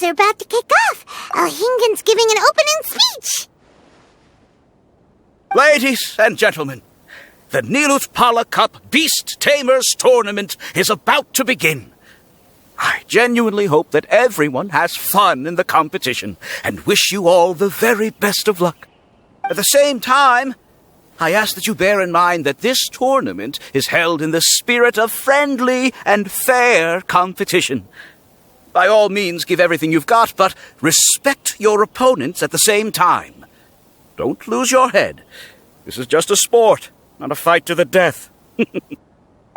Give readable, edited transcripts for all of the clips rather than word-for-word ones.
Are about to kick off. Alhingen's giving an opening speech. Ladies and gentlemen, the Nilutpala Cup Beast Tamers Tournament is about to begin. I genuinely hope that everyone has fun in the competition and wish you all the very best of luck. At the same time, I ask that you bear in mind that this tournament is held in the spirit of friendly and fair competition. By all means, give everything you've got, but respect your opponents at the same time. Don't lose your head. This is just a sport, not a fight to the death.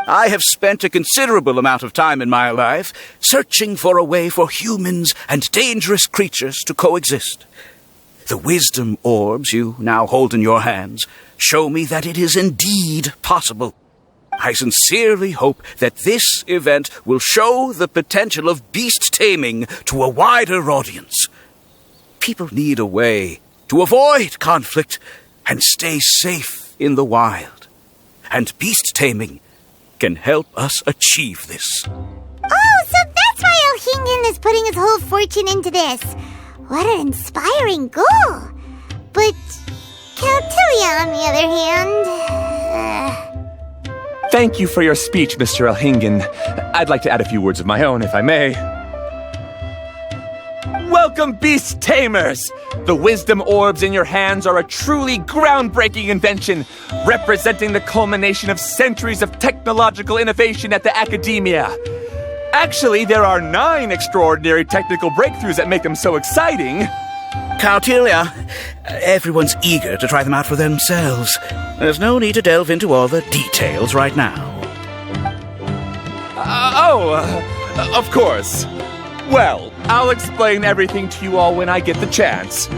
I have spent a considerable amount of time in my life searching for a way for humans and dangerous creatures to coexist. The wisdom orbs you now hold in your hands show me that it is indeed possible. I sincerely hope that this event will show the potential of beast taming to a wider audience. People need a way to avoid conflict and stay safe in the wild. And beast taming can help us achieve this. Oh, so that's why Alhingen is putting his whole fortune into this. What an inspiring goal. But Caltilia, on the other hand... Thank you for your speech, Mr. Alhingen. I'd like to add a few words of my own, if I may. Welcome, Beast Tamers! The wisdom orbs in your hands are a truly groundbreaking invention, representing the culmination of centuries of technological innovation at the academia. Actually, there are 9 extraordinary technical breakthroughs that make them so exciting. Caltilia, everyone's eager to try them out for themselves. There's no need to delve into all the details right now. Of course. Well, I'll explain everything to you all when I get the chance.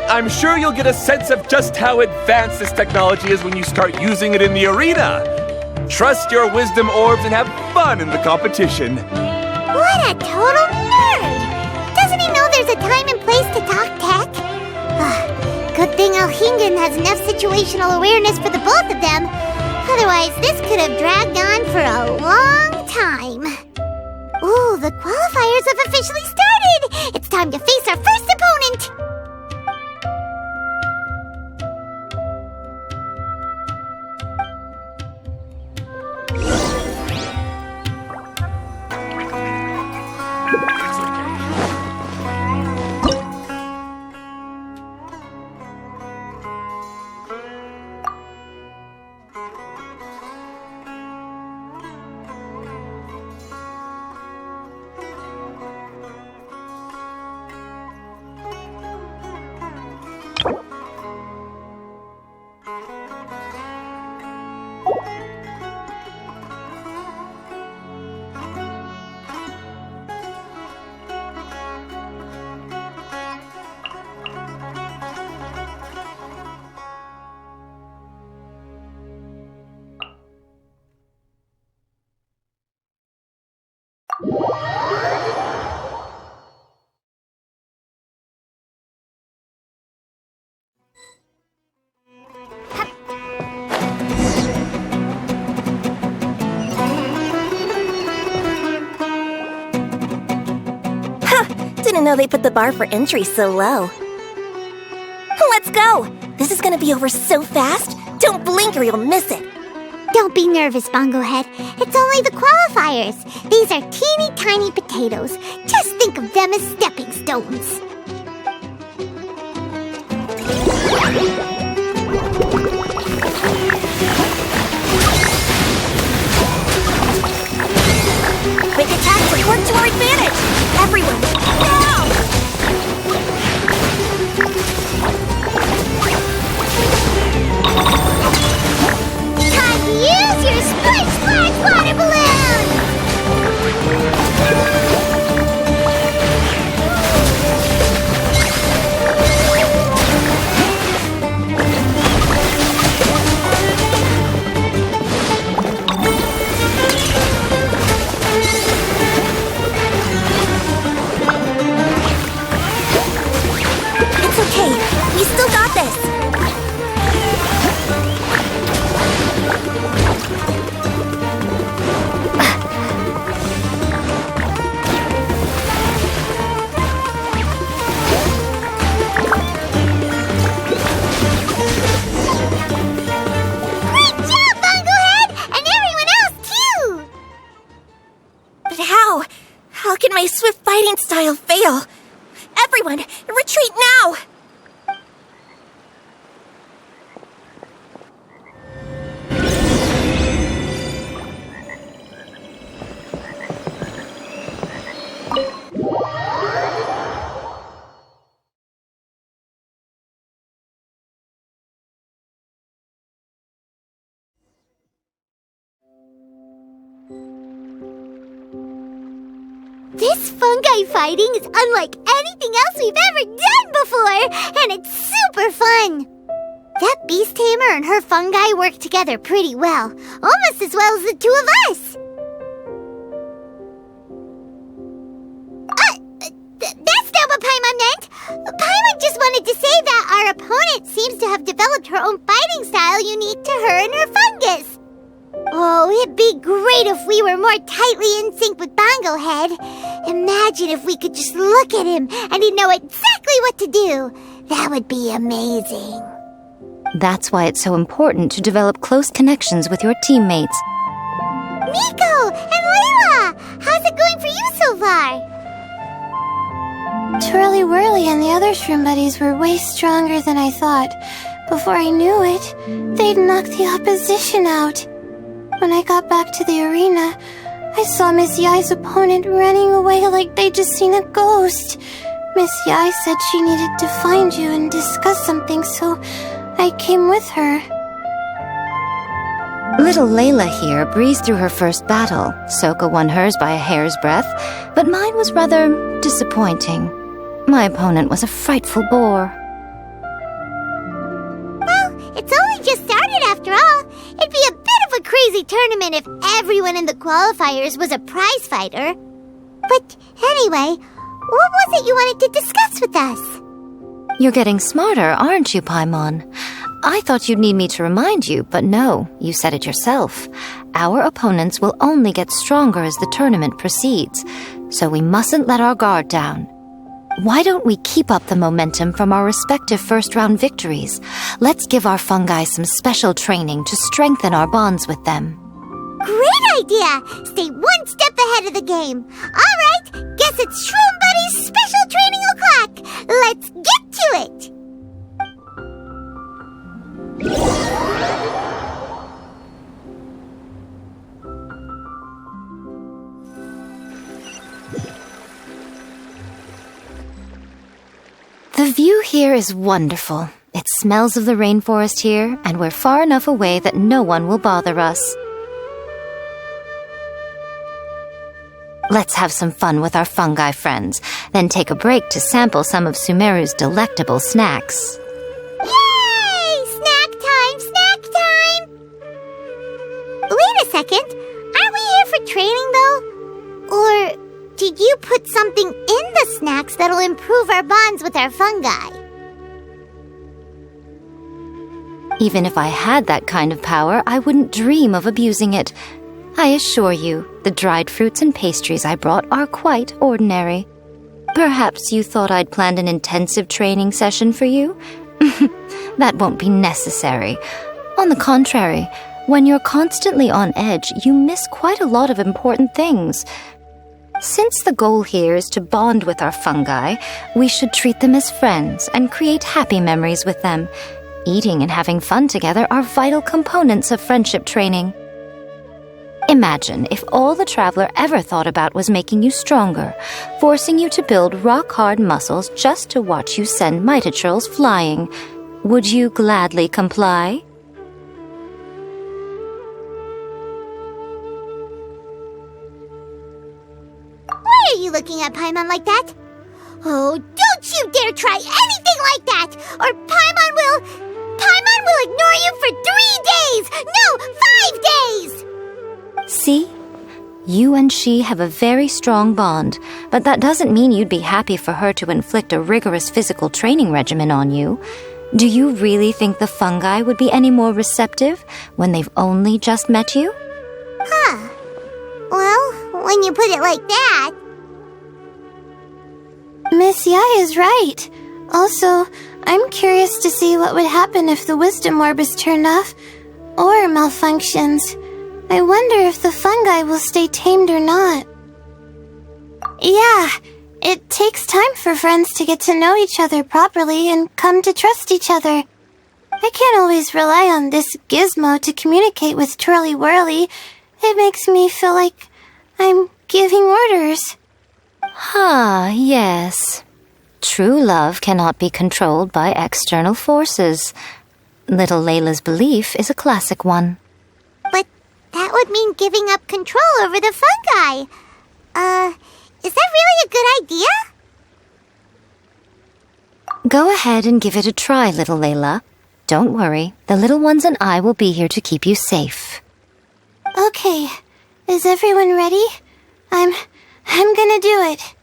I'm sure you'll get a sense of just how advanced this technology is when you start using it in the arena. Trust your wisdom orbs and have fun in the competition. What a total nerd! Doesn't he know there's a time and place to talk tech? Good thing Alhingen has enough situational awareness for the both of them. Otherwise, this could have dragged on for a long time. officially started! It's time to face our first opponent! Didn't know they put the bar for entry so low. Let's go! This is gonna be over so fast. Don't blink or you'll miss it. Don't be nervous, Bongo Head. It's only the qualifiers. These are teeny tiny potatoes. Just think of them as stepping stones. Quick attacks will work to our advantage! Everyone, now! Time to use your Splash Splash water balloon! It's okay. We still got this. Great job, Bongo Head! And everyone else, too! But how? How can my swift fighting style fail? Everyone, retreat now! This fungi fighting is unlike anything else we've ever done before, and it's super fun! That beast tamer and her fungi work together pretty well, almost as well as the two of us! That's not what Paimon meant! Paimon just wanted to say that our opponent seems to have developed her own fighting style unique to her and her fungus! Oh, it'd be great if we were more tightly in sync with Bongo Head. Imagine if we could just look at him and he'd know exactly what to do. That would be amazing. That's why it's so important to develop close connections with your teammates. Miko and Layla, how's it going for you so far? Twirly Whirly and the other shroom buddies were way stronger than I thought. Before I knew it, they'd knocked the opposition out. When I got back to the arena, I saw Miss Yai's opponent running away like they'd just seen a ghost. Miss Yai said she needed to find you and discuss something, so I came with her. Little Layla here breezed through her first battle. Soka won hers by a hair's breadth, but mine was rather disappointing. My opponent was a frightful bore. Well, it's only just started after all. It'd be a bit of a crazy tournament if everyone in the qualifiers was a prize fighter. But anyway, what was it you wanted to discuss with us? You're getting smarter, aren't you, Paimon? I thought you'd need me to remind you, but no, you said it yourself. Our opponents will only get stronger as the tournament proceeds. so we mustn't let our guard down. Why don't we keep up the momentum from our respective first-round victories? Let's give our fungi some special training to strengthen our bonds with them. Great idea! Stay one step ahead of the game. All right, guess it's Shroom Buddy's special training o'clock. Let's get to it! The view here is wonderful. It smells of the rainforest here, and we're far enough away that no one will bother us. Let's have some fun with our fungi friends, then take a break to sample some of Sumeru's delectable snacks. Yay! Snack time, snack time! Wait a second. Aren't we here for training, though? Or did you put something in the snacks that'll improve our bonds with our fungi? Even if I had that kind of power, I wouldn't dream of abusing it. I assure you, the dried fruits and pastries I brought are quite ordinary. Perhaps you thought I'd planned an intensive training session for you? That won't be necessary. On the contrary, when you're constantly on edge, you miss quite a lot of important things. Since the goal here is to bond with our fungi, we should treat them as friends and create happy memories with them. Eating and having fun together are vital components of friendship training. Imagine if all the traveler ever thought about was making you stronger, forcing you to build rock-hard muscles just to watch you send mitochurls flying. Would you gladly comply? Why are you looking at Paimon like that? Oh, don't you dare try anything like that, or Paimon will ignore you for 3 days! No, 5 days! See? You and she have a very strong bond, but that doesn't mean you'd be happy for her to inflict a rigorous physical training regimen on you. Do you really think the fungi would be any more receptive when they've only just met you? Huh. Well, when you put it like that... Miss Yai is right. Also, I'm curious to see what would happen if the wisdom orb is turned off or malfunctions. I wonder if the fungi will stay tamed or not. Yeah, it takes time for friends to get to know each other properly and come to trust each other. I can't always rely on this gizmo to communicate with Twirly Whirly. It makes me feel like I'm giving orders. Ah, yes. True love cannot be controlled by external forces. Little Layla's belief is a classic one. But that would mean giving up control over the fungi. Is that really a good idea? Go ahead and give it a try, little Layla. Don't worry, the little ones and I will be here to keep you safe. Okay, is everyone ready? I'm gonna do it.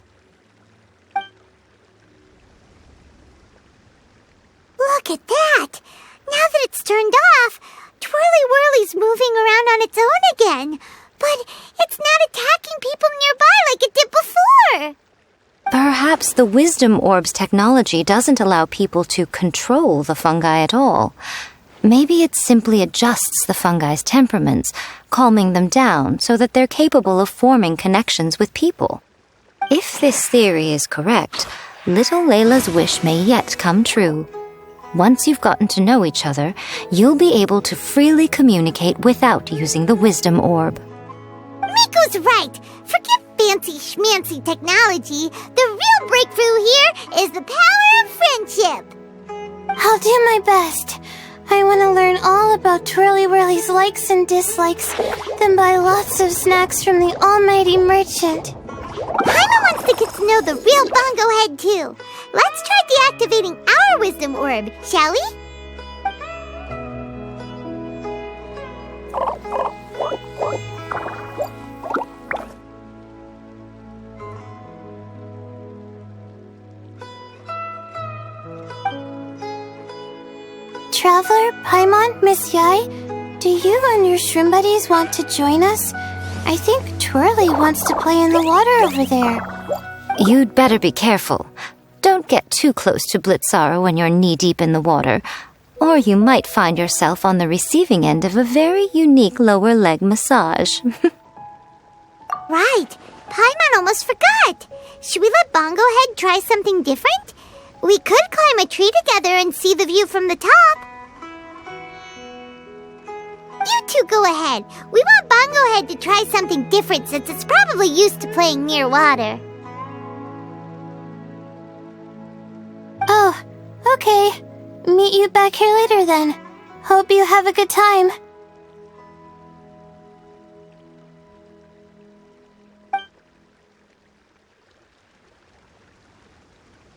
Look at that! Now that it's turned off, Twirly Whirly's moving around on its own again. But it's not attacking people nearby like it did before. Perhaps the Wisdom Orb's technology doesn't allow people to control the fungi at all. Maybe it simply adjusts the fungi's temperaments, calming them down so that they're capable of forming connections with people. If this theory is correct, little Layla's wish may yet come true. Once you've gotten to know each other, you'll be able to freely communicate without using the Wisdom Orb. Miko's right. Forget fancy schmancy technology. The real breakthrough here is the power of friendship. I'll do my best. I want to learn all about Twirly Whirly's likes and dislikes, then buy lots of snacks from the almighty merchant. Paimon wants to get to know the real Bongo Head, too. Let's try deactivating our Wisdom Orb, shall we? Traveler, Paimon, Miss Yai, do you and your shroom buddies want to join us? I think Twirly wants to play in the water over there. You'd better be careful. Don't get too close to Blitzara when you're knee-deep in the water, or you might find yourself on the receiving end of a very unique lower leg massage. Right. Paimon almost forgot. Should we let Bongo Head try something different? We could climb a tree together and see the view from the top. You two go ahead. We want Bongo Head to try something different since it's probably used to playing near water. Oh, okay. Meet you back here later then. Hope you have a good time.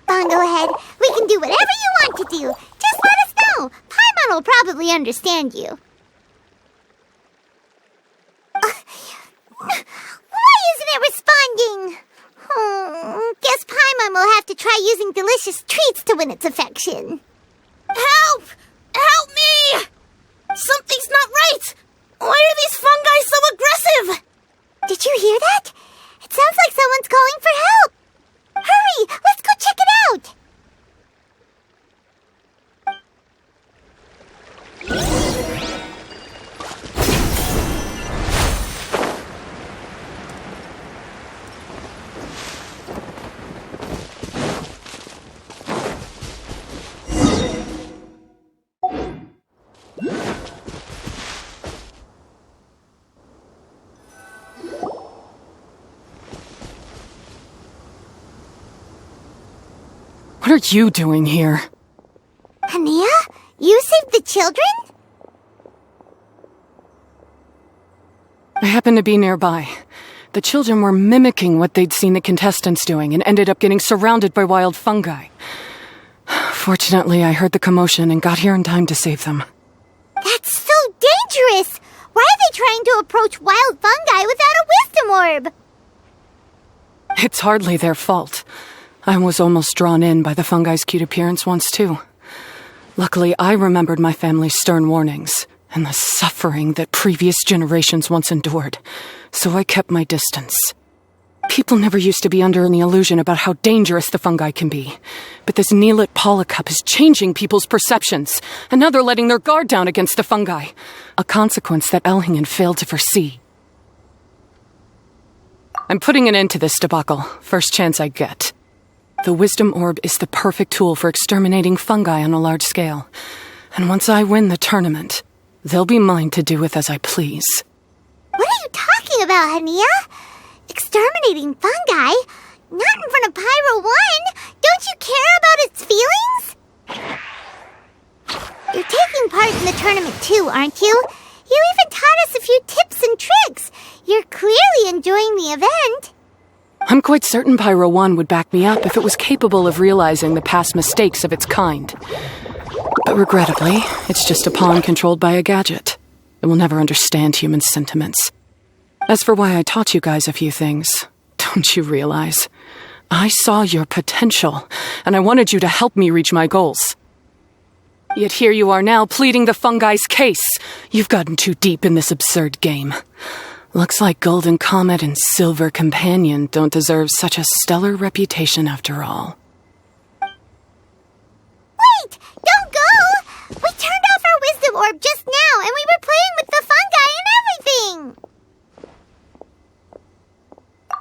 Bongo Head, we can do whatever you want to do. Just let us know. Paimon will probably understand you. Why isn't it responding? Guess Paimon will have to try using delicious treats to win its affection. Help! Help me! Something's not right! Why are these fungi so aggressive? Did you hear that? It sounds like someone's calling for help. Hurry! Let's go check it out! What are you doing here? Hania? You saved the children? I happened to be nearby. The children were mimicking what they'd seen the contestants doing and ended up getting surrounded by wild fungi. Fortunately, I heard the commotion and got here in time to save them. That's so dangerous! Why are they trying to approach wild fungi without a wisdom orb? It's hardly their fault. I was almost drawn in by the fungi's cute appearance once, too. Luckily, I remembered my family's stern warnings and the suffering that previous generations once endured, so I kept my distance. People never used to be under any illusion about how dangerous the fungi can be, but this Neelit polycup is changing people's perceptions, and now they're letting their guard down against the fungi, a consequence that Elhingen failed to foresee. I'm putting an end to this debacle, first chance I get. The Wisdom Orb is the perfect tool for exterminating fungi on a large scale. And once I win the tournament, they'll be mine to do with as I please. What are you talking about, Hania? Exterminating fungi? Not in front of Pyro 1! Don't you care about its feelings? You're taking part in the tournament too, aren't you? You even taught us a few tips and tricks. You're clearly enjoying the event. I'm quite certain Pyro 1 would back me up if it was capable of realizing the past mistakes of its kind. But regrettably, it's just a pawn controlled by a gadget. It will never understand human sentiments. As for why I taught you guys a few things, don't you realize? I saw your potential, and I wanted you to help me reach my goals. Yet here you are now pleading the fungi's case. You've gotten too deep in this absurd game. Looks like Golden Comet and Silver Companion don't deserve such a stellar reputation after all. Wait! Don't go! We turned off our wisdom orb just now, and we were playing with the fungi and everything!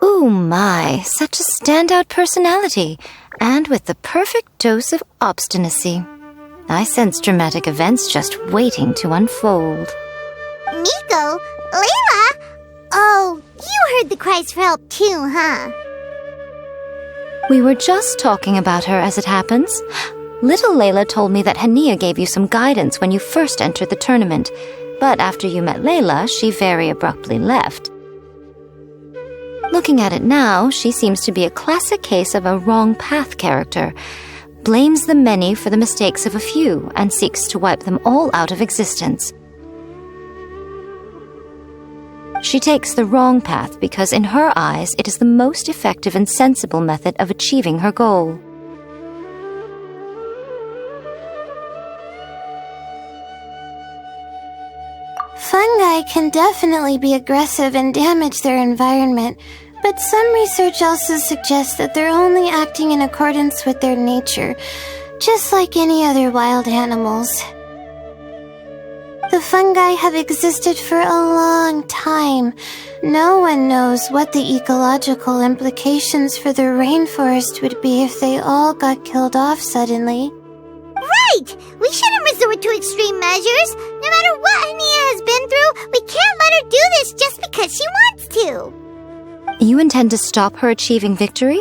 Ooh my, such a standout personality, and with the perfect dose of obstinacy. I sense dramatic events just waiting to unfold. Miko? Layla? Oh, you heard the cries for help too, huh? We were just talking about her as it happens. Little Layla told me that Hania gave you some guidance when you first entered the tournament, but after you met Layla, she very abruptly left. Looking at it now, she seems to be a classic case of a wrong path character, blames the many for the mistakes of a few, and seeks to wipe them all out of existence. She takes the wrong path because in her eyes it is the most effective and sensible method of achieving her goal. Fungi fungi can definitely be aggressive and damage their environment, but some research also suggests that they're only acting in accordance with their nature, just like any other wild animals. The fungi have existed for a long time. No one knows what the ecological implications for the rainforest would be if they all got killed off suddenly. Right! We shouldn't resort to extreme measures. No matter what Hania has been through, we can't let her do this just because she wants to. You intend to stop her achieving victory?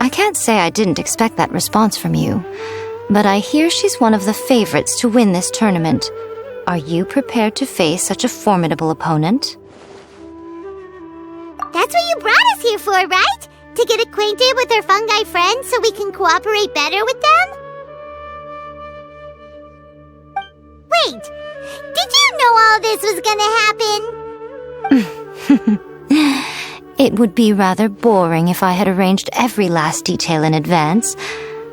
I can't say I didn't expect that response from you, but I hear she's one of the favorites to win this tournament. Are you prepared to face such a formidable opponent? That's what you brought us here for, right? To get acquainted with our fungi friends so we can cooperate better with them? Wait, did you know all this was gonna happen? It would be rather boring if I had arranged every last detail in advance.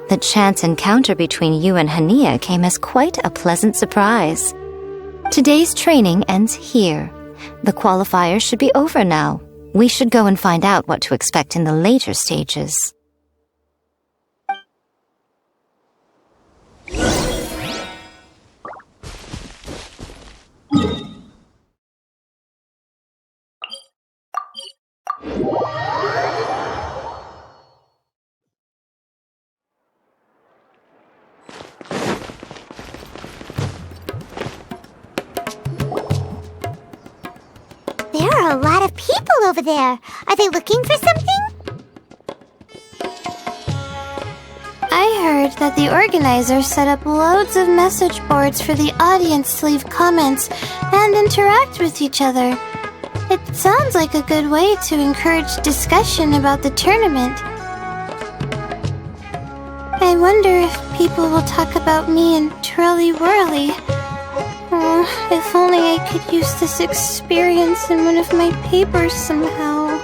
The chance encounter between you and Hania came as quite a pleasant surprise. Today's training ends here. The qualifiers should be over now. We should go and find out what to expect in the later stages. There are a lot of people over there. Are they looking for something? I heard that the organizers set up loads of message boards for the audience to leave comments and interact with each other. It sounds like a good way to encourage discussion about the tournament. I wonder if people will talk about me and Twirly Whirly. Oh, if only I could use this experience in one of my papers somehow.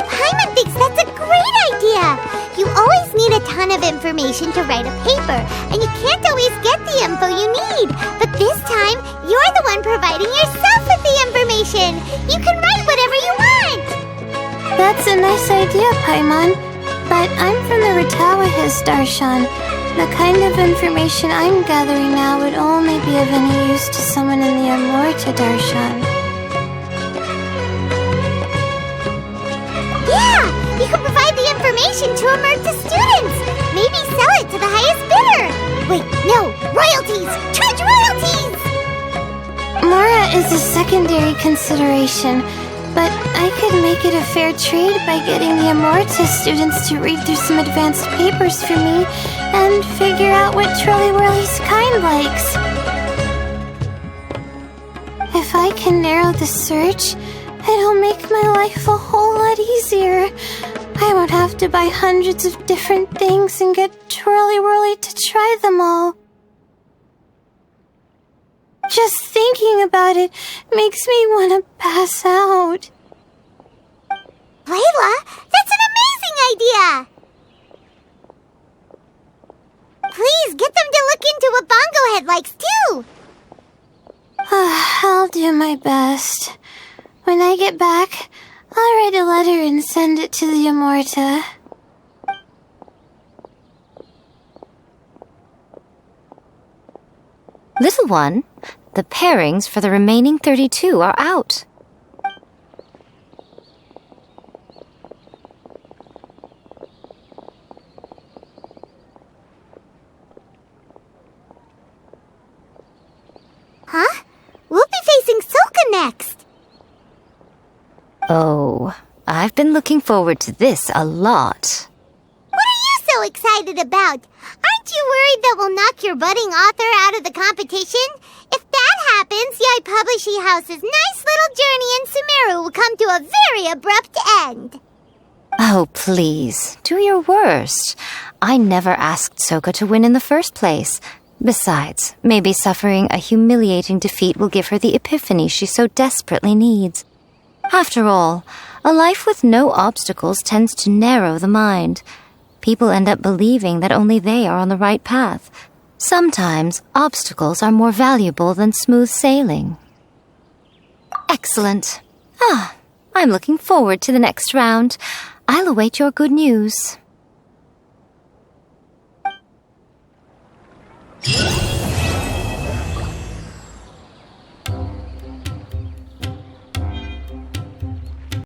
Paimon thinks that's a great idea! You always need a ton of information to write a paper, and you can't always get the info you need. But this time, you're the one providing yourself with the information! You can write whatever you want! That's a nice idea, Paimon. But I'm from the Ratawahiz, Darshan. The kind of information I'm gathering now would only be of any use to someone in the Amorta, Darshan. Yeah! You can provide the information to Amorta students! Maybe sell it to the highest bidder! Wait, no! Royalties! Charge royalties! Mora is a secondary consideration, but I could make it a fair trade by getting the Amorta students to read through some advanced papers for me and figure out what Twirly Whirly's kind likes. If I can narrow the search, it'll make my life a whole lot easier. I won't have to buy hundreds of different things and get Twirly Whirly to try them all. Just thinking about it makes me want to pass out. Layla, that's an amazing idea! Please, get them to look into what Bongo Head likes, too! I'll do my best. When I get back, I'll write a letter and send it to the Amorta. Little one, the pairings for the remaining 32 are out. Huh? We'll be facing Soka next! Oh, I've been looking forward to this a lot. What are you so excited about? Aren't you worried that we'll knock your budding author out of the competition? If that happens, Yai Publishing House's nice little journey in Sumeru will come to a very abrupt end. Oh, please, do your worst. I never asked Soka to win in the first place. Besides, maybe suffering a humiliating defeat will give her the epiphany she so desperately needs. After all, a life with no obstacles tends to narrow the mind. People end up believing that only they are on the right path. Sometimes, obstacles are more valuable than smooth sailing. Excellent. I'm looking forward to the next round. I'll await your good news.